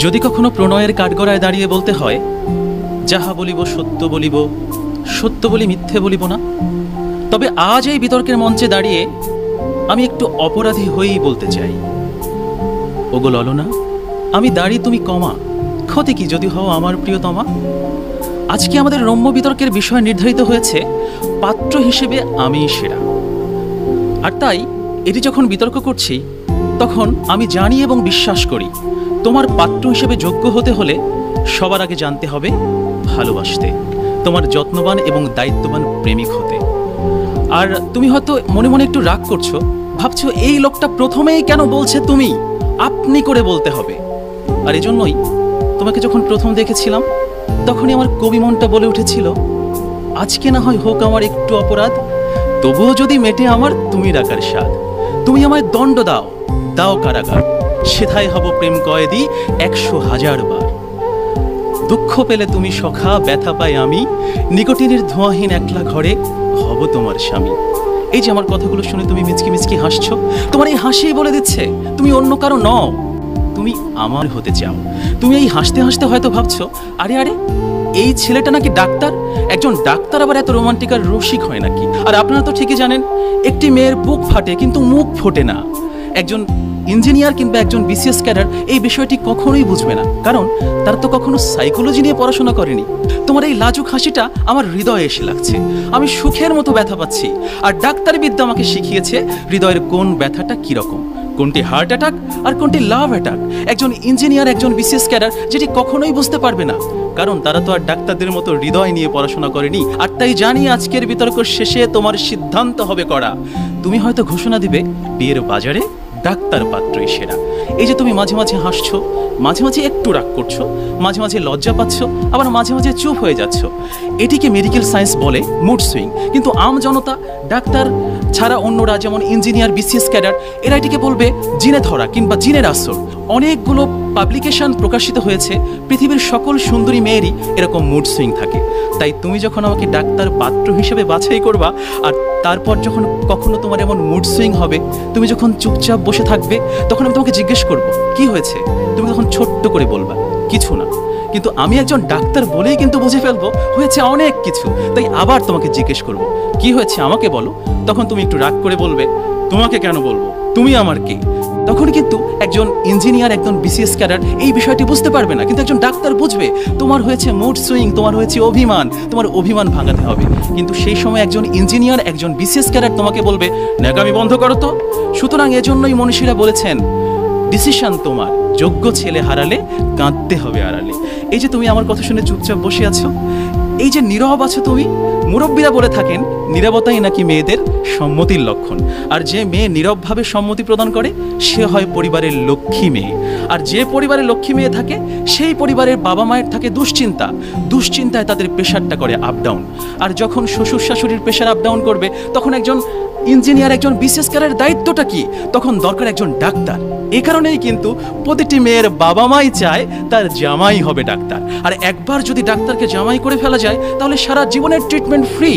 যদি কখনো প্রণয়ের কাঠগড়ায় দাঁড়িয়ে বলতে হয়, যাহা বলিব সত্য বলিব, সত্য বলি মিথ্যে বলিব না, তবে আজ এই বিতর্কের মঞ্চে দাঁড়িয়ে আমি একটু অপরাধী হয়েই বলতে চাই, ওগো ললনা, আমি দাঁড়ি তুমি কমা, ক্ষতি কি যদি হও আমার প্রিয়তমা। আজকে আমাদের রম্য বিতর্কের বিষয় নির্ধারিত হয়েছে পাত্র হিসেবে আমিই সেরা। আর তাই এটি যখন বিতর্ক করছি, তখন আমি জানি এবং বিশ্বাস করি তোমার পাত্র হিসেবে যোগ্য হতে হলে সবার আগে জানতে হবে ভালোবাসতে, তোমার যত্নবান এবং দায়িত্ববান প্রেমিক হতে। আর তুমি হয়তো মনে মনে একটু রাগ করছো, ভাবছো এই লোকটা প্রথমেই কেন বলছে তুমি, আপনি করে বলতে হবে। আর এজন্যই তোমাকে যখন প্রথম দেখেছিলাম তখনই আমার কবি মনটা বলে উঠেছিল, আজকে না হয় হোক আমার একটু অপরাধ, তবুও যদি মেটে আমার তুমি ডাকার স্বাদ। তুমি আমায় দণ্ড দাও, দাও কারাগার, সেথায় হব প্রেম কয়েদি 100,000 বার। দুঃখ পেলে তুমি সখা, ব্যথা পাই আমি, নিকোটিনের ধোঁয়াহীন একলা ঘরে হব তোমার স্বামী। এই যে আমার কথাগুলো শুনে তুমি মিচকি মিচকি হাসছো, তোমার এই হাসিই বলে দিচ্ছে তুমি অন্য কারো নও, তুমি আমার হতে চাও। তুমি এই হাসতে হাসতে হয়তো ভাবছো, আরে আরে এই ছেলেটা নাকি ডাক্তার, একজন ডাক্তার আবার এত রোমান্টিক আর রসিক হয় নাকি? আর আপনারা তো ঠিকই জানেন, একটি মেয়ের বুক ফাটে কিন্তু মুখ ফোটে না। একজন ইঞ্জিনিয়ার কিংবা একজন বিসিএস ক্যাডার এই বিষয়টি কখনোই বুঝবে না, কারণ তারা তো কখনো সাইকোলজি নিয়ে পড়াশোনা করেনি। তোমার এই লাজুক হাসিটা আমার হৃদয়ে এসে লাগছে, আমি সুখের মতো ব্যথা পাচ্ছি। আর ডাক্তারি বিদ্যা আমাকে শিখিয়েছে হৃদয়ের কোন ব্যথাটা কিরকম, কোনটি হার্ট অ্যাটাক আর কোনটি লাভ অ্যাটাক। একজন ইঞ্জিনিয়ার, একজন বিসিএস ক্যাডার যেটি কখনোই বুঝতে পারবে না, কারণ তারা তো আর ডাক্তারদের মতো হৃদয় নিয়ে পড়াশোনা করেনি। আর তাই জানি আজকের বিতর্ক শেষে তোমার সিদ্ধান্ত হবে করা। তুমি হয়তো ঘোষণা দিবে বিয়ের বাজারে ডাক্তার পাত্রই সেরা। এই যে তুমি মাঝে মাঝে হাসছো, মাঝে মাঝে একটু রাগ করছো, মাঝে মাঝে লজ্জা পাচ্ছ, আবার মাঝে মাঝে চুপ হয়ে যাচ্ছ, এটিকে মেডিকেল সায়েন্স বলে মুড সুইং। কিন্তু আম জনতা, ডাক্তার ছাড়া অন্যরা যেমন ইঞ্জিনিয়ার, বিসিএস ক্যাডার, এরা এটিকে বলবে জিনে ধরা কিংবা জিনের আসর। অনেকগুলো পাবলিকেশন প্রকাশিত হয়েছে, পৃথিবীর সকল সুন্দরী মেয়েরই এরকম মুড সুইং থাকে। তাই তুমি যখন আমাকে ডাক্তার পাত্র হিসেবে বাছাই করবা, আর তারপর যখন কখনো তোমার এমন মুড সুইং হবে, তুমি যখন চুপচাপ বসে থাকবে, তখন আমি তোমাকে জিজ্ঞেস করবো কি হয়েছে, তুমি তখন ছোট্ট করে বলবা কিছু না। কিন্তু আমি একজন ডাক্তার বলেই কিন্তু বুঝে ফেলবো হয়েছে অনেক কিছু। তাই আবার তোমাকে জিজ্ঞেস করবো কি হয়েছে আমাকে বলো, তখন তুমি একটু রাগ করে বলবে তোমাকে কেন বলবো, তুমি আমার কে। তখন কিন্তু একজন ইঞ্জিনিয়ার, একজন বিসিএস ক্যাডার এই বিষয়টি বুঝতে পারবে না, কিন্তু একজন ডাক্তার বুঝবে তোমার হয়েছে মুড সুইং, তোমার হয়েছে অভিমান, তোমার অভিমান ভাঙাতে হবে। কিন্তু সেই সময় একজন ইঞ্জিনিয়ার, একজন বিসিএস ক্যাডার তোমাকে বলবে ন্যাকামি বন্ধ করো তো। সুতরাং এজন্যই মনীষীরা বলেছেন ডিসিশন তোমার, যোগ্য ছেলে হারালে কাঁদতে হবে আড়ালে। এই যে তুমি আমার কথা শুনে চুপচাপ বসে আছো, এই যে নীরব আছো তুমি, মুরব্বীরা বলে থাকেন নীরবতাই নাকি মেয়েদের সম্মতির লক্ষণ। আর যে মেয়ে নীরবভাবে সম্মতি প্রদান করে সে হয় পরিবারের লক্ষ্মী মেয়ে। আর যে পরিবারে লক্ষ্মী মেয়ে থাকে সেই পরিবারের বাবা মায়ের থাকে দুশ্চিন্তা, দুশ্চিন্তায় তাদের প্রেশারটা করে আপ ডাউন। আর যখন শ্বশুর শাশুড়ির প্রেশার আপ ডাউন করবে, তখন একজন ইঞ্জিনিয়ার, একজন বিসিএস ক্যাডারের দায়িত্বটা কি, তখন দরকার একজন ডাক্তার। এই কারণেই কিন্তু প্রতিটি মেয়ের বাবা মাই চায় তার জামাই হবে ডাক্তার। আর একবার যদি ডাক্তারকে জামাই করে ফেলা যায়, তাহলে সারা জীবনের ট্রিটমেন্ট ফ্রি।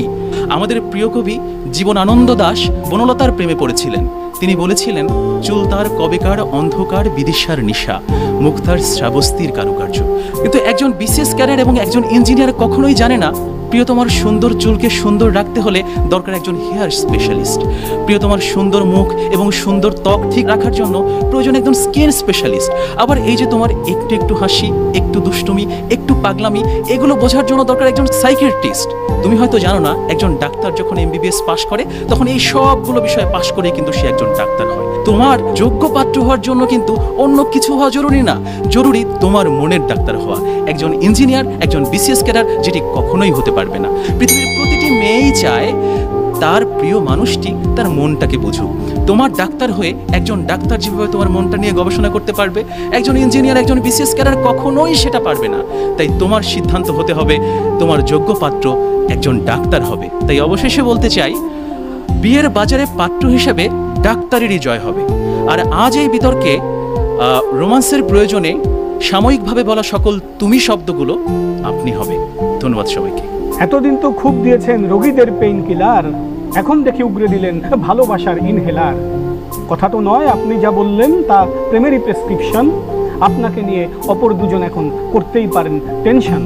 আমাদের প্রিয় কবি জীবনানন্দ দাশ বনলতার প্রেমে পড়েছিলেন। তিনি বলেছিলেন, চুল তার কবেকার অন্ধকার বিদিশার নিশা, মুখ তার শ্রাবস্তির কারুকার্য। কিন্তু একজন বিসিএস ক্যাডার এবং একজন ইঞ্জিনিয়ার কখনোই জানে না প্রিয়তমার সুন্দর চুলকে সুন্দর রাখতে হলে দরকার একজন হেয়ার স্পেশালিস্ট। প্রিয়তমার সুন্দর মুখ এবং সুন্দর ত্বক ঠিক রাখার জন্য প্রয়োজন একজন স্কিন স্পেশালিস্ট। আবার এই যে তোমার একটু একটু হাসি, একটু দুষ্টুমি, একটু পাগলামি, এগুলো বোঝার জন্য দরকার একজন সাইকিয়াট্রিস্ট। তুমি হয়তো জানো না, একজন ডাক্তার যখন এমবিবিএস পাশ করে, তখন এই সবগুলো বিষয়ে পাশ করে কিন্তু সে একজন ডাক্তার হয়। তোমার যোগ্য পাত্র হওয়ার জন্য কিন্তু অন্য কিছু হওয়া জরুরি না, জরুরি তোমার মনের ডাক্তার হওয়া। একজন ইঞ্জিনিয়ার, একজন বিসিএস ক্যাডার যেটি কখনোই হতে পারবে না। পৃথিবীর প্রতিটি মেয়েই চায় তার প্রিয় মানুষটি তার মনটাকে বুঝুক। তোমার ডাক্তার হয়ে একজন ডাক্তার যেভাবে তোমার মনটা নিয়ে গবেষণা করতে পারবে, একজন ইঞ্জিনিয়ার, একজন বিসিএস ক্যাডার কখনোই সেটা পারবে না। তাই তোমার সিদ্ধান্ত হতে হবে তোমার যোগ্য পাত্র একজন ডাক্তার হবে। তাই অবশেষে বলতে চাই, বিয়ের বাজারে পাত্র হিসেবে ডাক্তারেরই জয় হবে। আর আজ এই বিতর্কে রোমান্সের প্রয়োজনে সাময়িকভাবে বলা সকল তুমি শব্দগুলো আপনি হবে। ধন্যবাদ সবাইকে। এতদিন তো খুব দিয়েছেন রোগীদের পেইন কিলার, এখন দেখি উগরে দিলেন ভালোবাসার ইনহেলার। কথা তো নয়, আপনি যা বললেন তা প্রেমেরই প্রেসক্রিপশন। আপনাকে নিয়ে অপর দুজন এখন করতেই পারেন টেনশন।